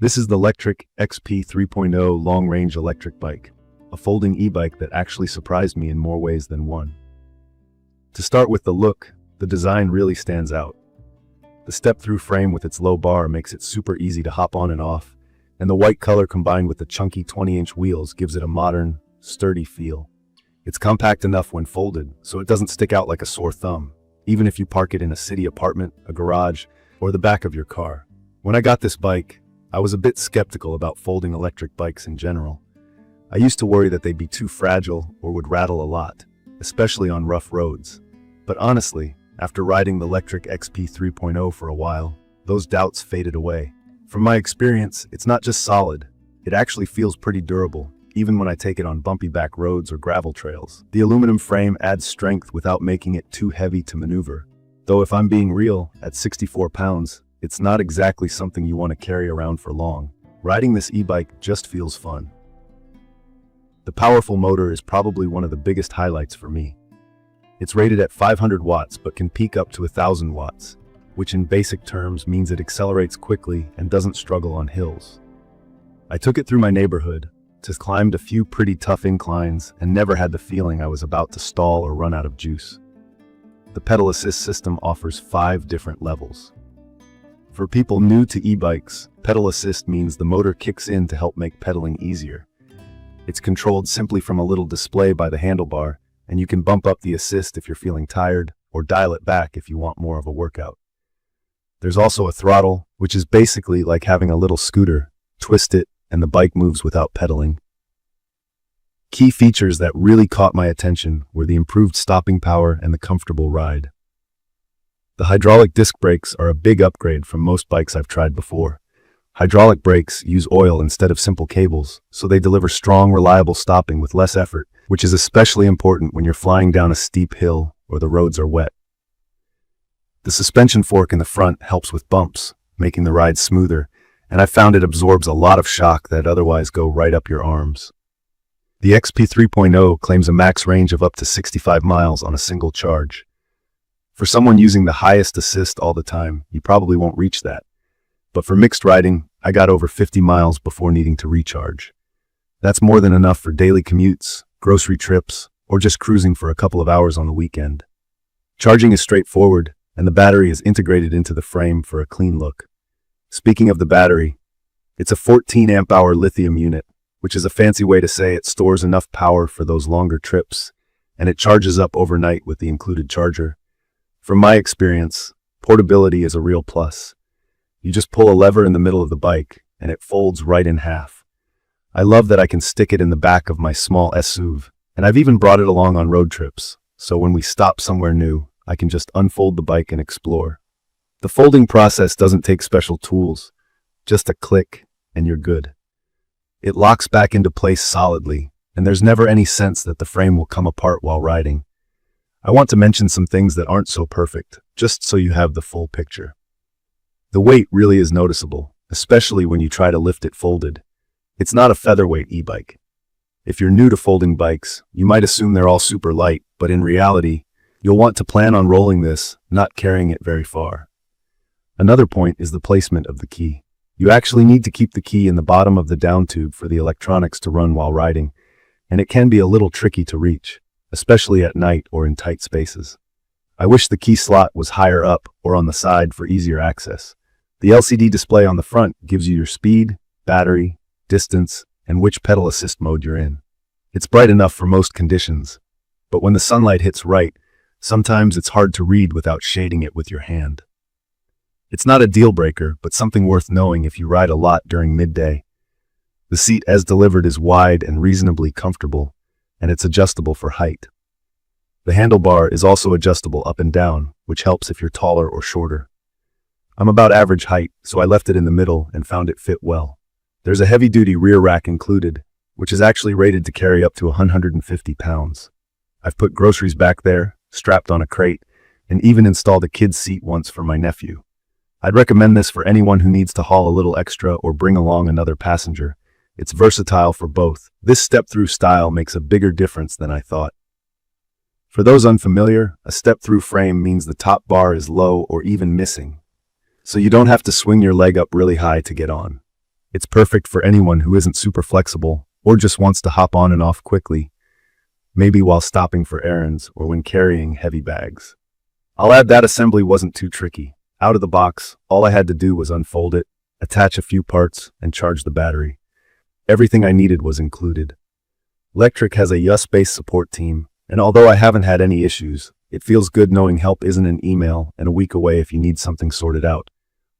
This is the LECTRIC XP 3.0 long-range electric bike, a folding e-bike that actually surprised me in more ways than one. To start with the look, the design really stands out. The step-through frame with its low bar makes it super easy to hop on and off, and the white color combined with the chunky 20-inch wheels gives it a modern, sturdy feel. It's compact enough when folded, so it doesn't stick out like a sore thumb, even if you park it in a city apartment, a garage, or the back of your car. When I got this bike, I was a bit skeptical about folding electric bikes in general. I used to worry that they'd be too fragile or would rattle a lot, especially on rough roads. But honestly, after riding the LECTRIC XP 3.0 for a while, those doubts faded away. From my experience, it's not just solid, it actually feels pretty durable, even when I take it on bumpy back roads or gravel trails. The aluminum frame adds strength without making it too heavy to maneuver. Though if I'm being real, at 64 pounds, it's not exactly something you want to carry around for long. Riding this e-bike just feels fun. The powerful motor is probably one of the biggest highlights for me. It's rated at 500 watts but can peak up to 1000 watts, which in basic terms means it accelerates quickly and doesn't struggle on hills. I took it through my neighborhood, climbed a few pretty tough inclines, and never had the feeling I was about to stall or run out of juice. The pedal assist system offers 5 different levels. For people new to e-bikes, pedal assist means the motor kicks in to help make pedaling easier. It's controlled simply from a little display by the handlebar, and you can bump up the assist if you're feeling tired, or dial it back if you want more of a workout. There's also a throttle, which is basically like having a little scooter. Twist it, and the bike moves without pedaling. Key features that really caught my attention were the improved stopping power and the comfortable ride. The hydraulic disc brakes are a big upgrade from most bikes I've tried before. Hydraulic brakes use oil instead of simple cables, so they deliver strong, reliable stopping with less effort, which is especially important when you're flying down a steep hill or the roads are wet. The suspension fork in the front helps with bumps, making the ride smoother, and I found it absorbs a lot of shock that otherwise go right up your arms. The XP 3.0 claims a max range of up to 65 miles on a single charge. For someone using the highest assist all the time, you probably won't reach that. But for mixed riding, I got over 50 miles before needing to recharge. That's more than enough for daily commutes, grocery trips, or just cruising for a couple of hours on the weekend. Charging is straightforward, and the battery is integrated into the frame for a clean look. Speaking of the battery, it's a 14 amp-hour lithium unit, which is a fancy way to say it stores enough power for those longer trips, and it charges up overnight with the included charger. From my experience, portability is a real plus. You just pull a lever in the middle of the bike, and it folds right in half. I love that I can stick it in the back of my small SUV, and I've even brought it along on road trips, so when we stop somewhere new, I can just unfold the bike and explore. The folding process doesn't take special tools, just a click, and you're good. It locks back into place solidly, and there's never any sense that the frame will come apart while riding. I want to mention some things that aren't so perfect, just so you have the full picture. The weight really is noticeable, especially when you try to lift it folded. It's not a featherweight e-bike. If you're new to folding bikes, you might assume they're all super light, but in reality, you'll want to plan on rolling this, not carrying it very far. Another point is the placement of the key. You actually need to keep the key in the bottom of the down tube for the electronics to run while riding, and it can be a little tricky to reach, especially at night or in tight spaces. I wish the key slot was higher up or on the side for easier access. The LCD display on the front gives you your speed, battery, distance, and which pedal assist mode you're in. It's bright enough for most conditions, but when the sunlight hits right, sometimes it's hard to read without shading it with your hand. It's not a deal breaker, but something worth knowing if you ride a lot during midday. The seat as delivered is wide and reasonably comfortable, and it's adjustable for height. The handlebar is also adjustable up and down, which helps if you're taller or shorter. I'm about average height, so I left it in the middle and found it fit well. There's a heavy-duty rear rack included, which is actually rated to carry up to 150 pounds. I've put groceries back there, strapped on a crate, and even installed a kid's seat once for my nephew. I'd recommend this for anyone who needs to haul a little extra or bring along another passenger. It's versatile for both. This step-through style makes a bigger difference than I thought. For those unfamiliar, a step-through frame means the top bar is low or even missing, so you don't have to swing your leg up really high to get on. It's perfect for anyone who isn't super flexible or just wants to hop on and off quickly, maybe while stopping for errands or when carrying heavy bags. I'll add that assembly wasn't too tricky. Out of the box, all I had to do was unfold it, attach a few parts, and charge the battery. Everything I needed was included. Lectric has a youre-based support team, and although I haven't had any issues, it feels good knowing help isn't an email and a week away if you need something sorted out.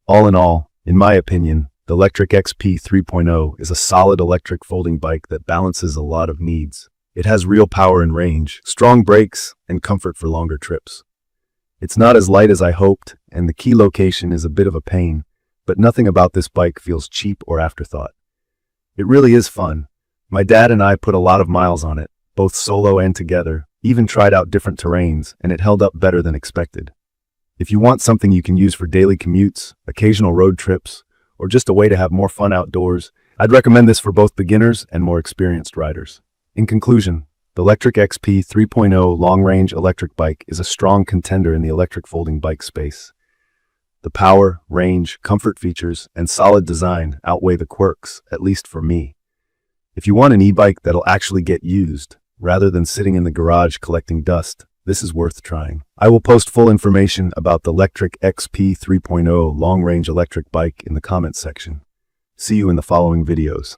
All in all, in my opinion, the LECTRIC XP 3.0 is a solid electric folding bike that balances a lot of needs. It has real power and range, strong brakes, and comfort for longer trips. It's not as light as I hoped, and the key location is a bit of a pain, but nothing about this bike feels cheap or afterthought. It really is fun. My dad and I put a lot of miles on it, both solo and together, even tried out different terrains, and it held up better than expected. If you want something you can use for daily commutes, occasional road trips, or just a way to have more fun outdoors, I'd recommend this for both beginners and more experienced riders. In conclusion, the LECTRIC XP 3.0 long-range electric bike is a strong contender in the electric folding bike space. The power, range, comfort features, and solid design outweigh the quirks, at least for me. If you want an e-bike that'll actually get used, rather than sitting in the garage collecting dust, this is worth trying. I will post full information about the LECTRIC XP 3.0 long-range electric bike in the comments section. See you in the following videos.